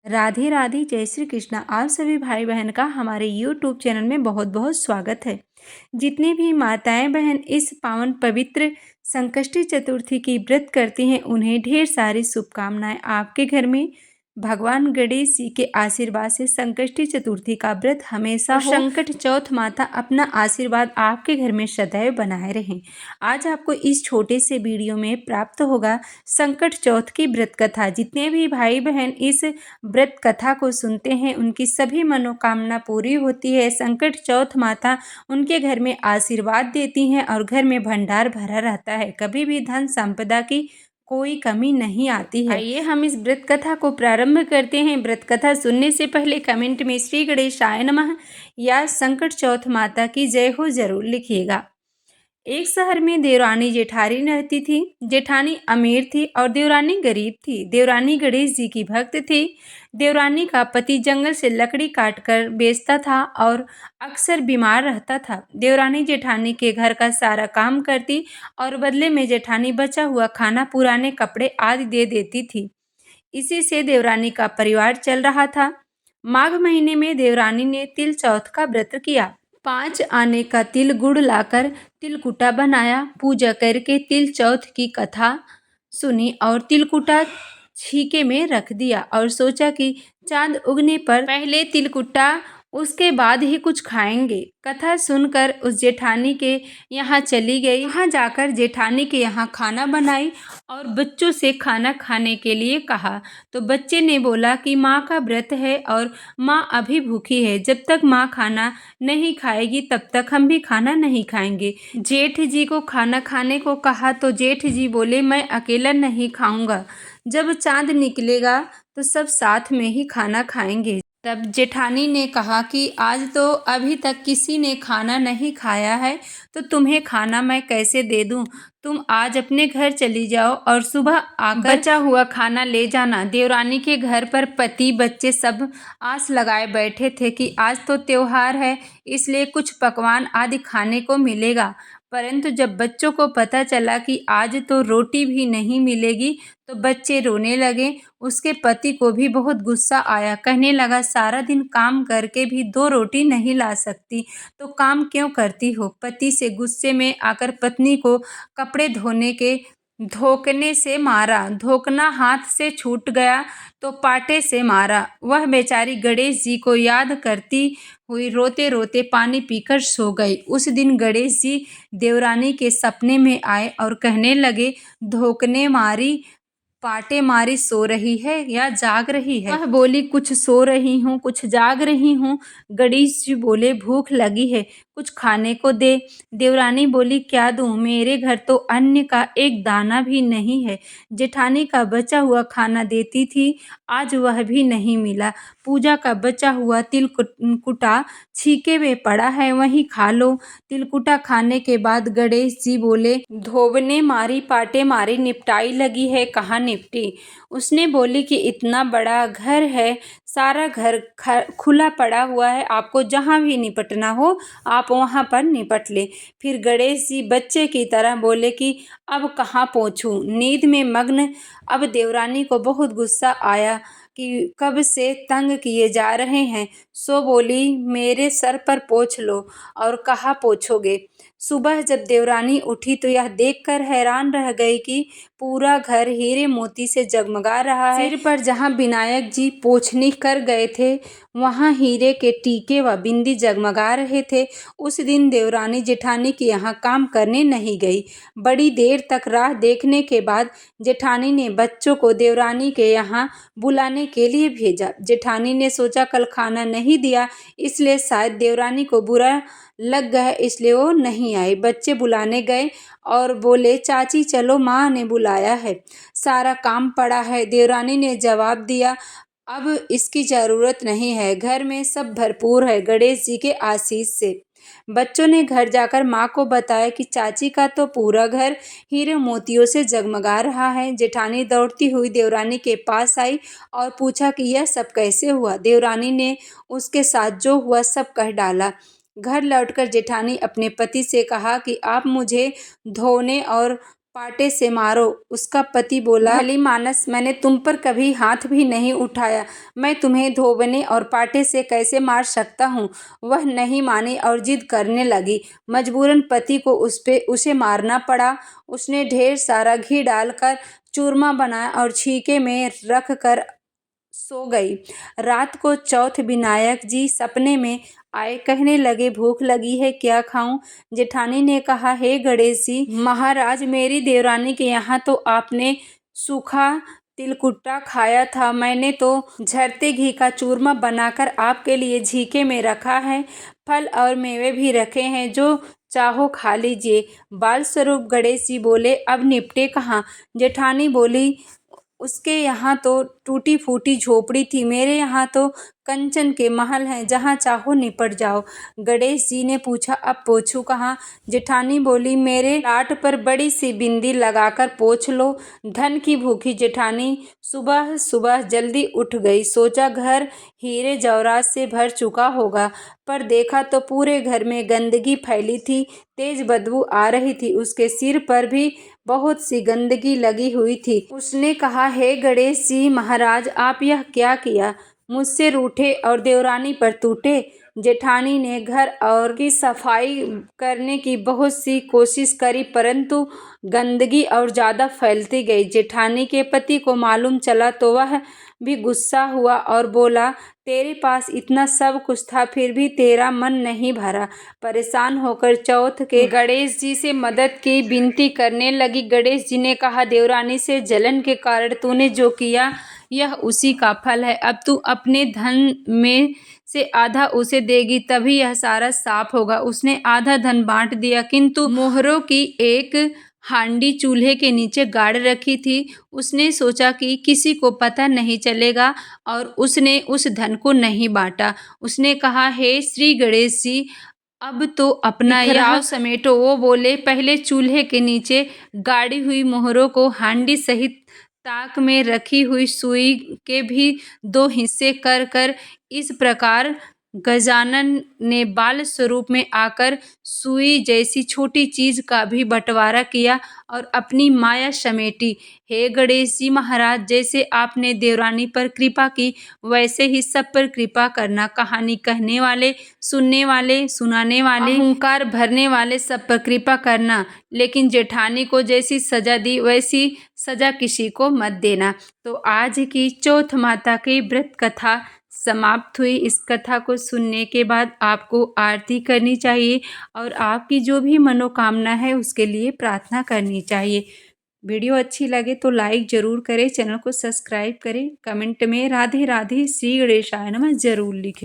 राधे राधे, जय श्री कृष्णा। आप सभी भाई बहन का हमारे YouTube चैनल में बहुत बहुत स्वागत है। जितने भी माताएं बहन इस पावन पवित्र संकष्टी चतुर्थी की व्रत करती हैं, उन्हें ढेर सारी शुभकामनाएं। आपके घर में भगवान गणेश जी के आशीर्वाद से संकष्टी चतुर्थी का व्रत हमेशा हो। संकट चौथ माता अपना आशीर्वाद आपके घर में सदैव बनाए रहें। आज आपको इस छोटे से वीडियो में प्राप्त होगा संकट चौथ की व्रत कथा। जितने भी भाई बहन इस व्रत कथा को सुनते हैं, उनकी सभी मनोकामना पूरी होती है। संकट चौथ माता उनके घर में आशीर्वाद देती हैं और घर में भंडार भरा रहता है। कभी भी धन संपदा की कोई कमी नहीं आती है। आइए हम इस व्रत कथा को प्रारंभ करते हैं। व्रत कथा सुनने से पहले कमेंट में श्री गणेशाय नमः या संकट चौथ माता की जय हो जरूर लिखिएगा। एक शहर में देवरानी जेठानी रहती थी। जेठानी अमीर थी और देवरानी गरीब थी। देवरानी गणेश जी की भक्त थी। देवरानी का पति जंगल से लकड़ी काटकर बेचता था और अक्सर बीमार रहता था। देवरानी जेठानी के घर का सारा काम करती और बदले में जेठानी बचा हुआ खाना, पुराने कपड़े आदि दे देती थी। इसी से देवरानी का परिवार चल रहा था। माघ महीने में देवरानी ने तिल चौथ का व्रत किया। 5 आने का तिल गुड़ लाकर तिलकुटा बनाया। पूजा करके तिल चौथ की कथा सुनी और तिलकुटा छीके में रख दिया और सोचा कि चांद उगने पर पहले तिलकुटा, उसके बाद ही कुछ खाएंगे। कथा सुनकर उस जेठानी के यहाँ चली गई। वहाँ जाकर जेठानी के यहाँ खाना बनाई और बच्चों से खाना खाने के लिए कहा। तो बच्चे ने बोला कि माँ का व्रत है और माँ अभी भूखी है। जब तक माँ खाना नहीं खाएगी तब तक हम भी खाना नहीं खाएंगे। जेठ जी को खाना खाने को कहा तो जेठ जी बोले, मैं अकेला नहीं खाऊंगा, जब चांद निकलेगा तो सब साथ में ही खाना खाएंगे। तब जेठानी ने कहा कि आज तो अभी तक किसी ने खाना नहीं खाया है, तो तुम्हें खाना मैं कैसे दे दूं। तुम आज अपने घर चली जाओ और सुबह आकर बचा हुआ खाना ले जाना। देवरानी के घर पर पति बच्चे सब आस लगाए बैठे थे कि आज तो त्योहार है, इसलिए कुछ पकवान आदि खाने को मिलेगा। परंतु जब बच्चों को पता चला कि आज तो रोटी भी नहीं मिलेगी, तो बच्चे रोने लगे। उसके पति को भी बहुत गुस्सा आया। कहने लगा, सारा दिन काम करके भी 2 रोटी नहीं ला सकती तो काम क्यों करती हो। पति से गुस्से में आकर पत्नी को कपड़े धोकने से मारा। धोकना हाथ से छूट गया तो पाटे से मारा। वह बेचारी गणेश जी को याद करती हुई रोते रोते पानी पीकर सो गई। उस दिन गणेश जी देवरानी के सपने में आए और कहने लगे, धोकने मारी, पाटे मारी सो रही है या जाग रही है। वह बोली, कुछ सो रही हूँ, कुछ जाग रही हूँ। गणेश जी बोले, भूख लगी है, कुछ खाने को दे। देवरानी बोली, क्या दूँ, मेरे घर तो अन्न का एक दाना भी नहीं है। जेठानी का बचा हुआ खाना देती थी, आज वह भी नहीं मिला। पूजा का बचा हुआ तिलकुटा छीके में पड़ा है, वहीं खा लो। तिलकुटा खाने के बाद गणेश जी बोले, धोबने मारी पाटे मारी निपटाई लगी है, कहाँ निपटी। उसने बोली कि इतना बड़ा घर है, सारा घर खुला पड़ा हुआ है, आपको जहाँ भी निपटना हो आप वहाँ पर निपट ले। फिर गणेश जी बच्चे की तरह बोले कि अब कहाँ पहुँचूँ, नींद में मग्न। अब देवरानी को बहुत गुस्सा आया कि कब से तंग किए जा रहे हैं, सो बोली, मेरे सर पर पोंछ लो। और कहाँ पोंछोगे। सुबह जब देवरानी उठी तो यह देखकर हैरान रह गई कि पूरा घर हीरे मोती से जगमगा रहा है। सिर पर जहाँ विनायक जी पोंछनी कर गए थे, वहाँ हीरे के टीके व बिंदी जगमगा रहे थे। उस दिन देवरानी जेठानी के यहाँ काम करने नहीं गई। बड़ी देर तक राह देखने के बाद जेठानी ने बच्चों को देवरानी के यहाँ बुलाने के लिए भेजा। जेठानी ने सोचा कल खाना नहीं दिया, इसलिए शायद देवरानी को बुरा लग गया, इसलिए वो नहीं आई। बच्चे बुलाने गए और बोले, चाची चलो, माँ ने बुलाया है, सारा काम पड़ा है। देवरानी ने जवाब दिया, अब इसकी ज़रूरत नहीं है, घर में सब भरपूर है गणेश जी के आशीष से। बच्चों ने घर जाकर माँ को बताया कि चाची का तो पूरा घर हीरे मोतियों से जगमगा रहा है। जेठानी दौड़ती हुई देवरानी के पास आई और पूछा कि यह सब कैसे हुआ। देवरानी ने उसके साथ जो हुआ सब कह डाला। घर लौटकर जेठानी अपने पति से कहा कि आप मुझे धोने और पाटे से मारो। उसका पति बोला, भली मानस, मैंने तुम पर कभी हाथ भी नहीं उठाया, मैं तुम्हें धोबने और पाटे से कैसे मार सकता हूँ। वह नहीं मानी और जिद करने लगी। मजबूरन पति को उसे मारना पड़ा। उसने ढेर सारा घी डालकर चूरमा बनाया और छीके में रख कर सो गई। रात को चौथ विनायक जी सपने में आए, कहने लगे, भूख लगी है, क्या खाऊं। जेठानी ने कहा, हे गणेश जी महाराज, मेरी देवरानी के यहाँ तो आपने सूखा तिलकुट्टा खाया था, मैंने तो झरते घी का चूरमा बनाकर आपके लिए झीके में रखा है, फल और मेवे भी रखे हैं, जो चाहो खा लीजिए। बाल स्वरूप गणेश जी बोले, अब निपटे कहाँ। जेठानी बोली, उसके यहाँ तो टूटी फूटी झोपड़ी थी, मेरे यहाँ तो कंचन के महल हैं, जहाँ चाहो निपट जाओ। गणेश जी ने पूछा, अब पोछूं कहाँ। जेठानी बोली, मेरे लाट पर बड़ी सी बिंदी लगाकर पोछ लो। धन की भूखी जेठानी सुबह सुबह जल्दी उठ गई। सोचा घर हीरे जवाहरात से भर चुका होगा, पर देखा तो पूरे घर में गंदगी फैली थी, तेज बदबू आ रही थी। उसके सिर पर भी बहुत सी गंदगी लगी हुई थी। उसने कहा, हे गणेश जी महाराज, आप यह क्या किया। मुझसे रूठे और देवरानी पर टूटे। जेठानी ने घर और की सफाई करने की बहुत सी कोशिश करी, परंतु गंदगी और ज़्यादा फैलती गई। जेठानी के पति को मालूम चला तो वह भी गुस्सा हुआ और बोला, तेरे पास इतना सब कुछ था, फिर भी तेरा मन नहीं भरा। परेशान होकर चौथ के गणेश जी से मदद की विनती करने लगी। गणेश जी ने कहा, देवरानी से जलन के कारण तूने जो किया, यह उसी का फल है। अब तू अपने धन में से आधा उसे देगी, तभी यह सारा साफ होगा। उसने आधा धन बांट दिया, किंतु मोहरों की एक हांडी चूल्हे के नीचे गाड़ रखी थी। उसने सोचा कि किसी को पता नहीं चलेगा, और उसने उस धन को नहीं बांटा। उसने कहा, हे श्री गणेश जी, अब तो अपना यह समेटो। वो बोले, पहले चूल्हे के नीचे गाड़ी हुई मोहरों को हांडी सहित ताक में रखी हुई सुई के भी 2 हिस्से कर कर इस प्रकार गजानन ने बाल स्वरूप में आकर सुई जैसी छोटी चीज का भी बंटवारा किया और अपनी माया समेटी। हे गणेश जी महाराज, जैसे आपने देवरानी पर कृपा की, वैसे ही सब पर कृपा करना। कहानी कहने वाले, सुनने वाले, सुनाने वाले, अहंकार भरने वाले सब पर कृपा करना, लेकिन जेठानी को जैसी सजा दी वैसी सजा किसी को मत देना। तो आज की चौथ माता की व्रत कथा समाप्त हुई। इस कथा को सुनने के बाद आपको आरती करनी चाहिए और आपकी जो भी मनोकामना है उसके लिए प्रार्थना करनी चाहिए। वीडियो अच्छी लगे तो लाइक ज़रूर करें, चैनल को सब्सक्राइब करें, कमेंट में राधे राधे श्री गणेशाय नमः ज़रूर लिखें।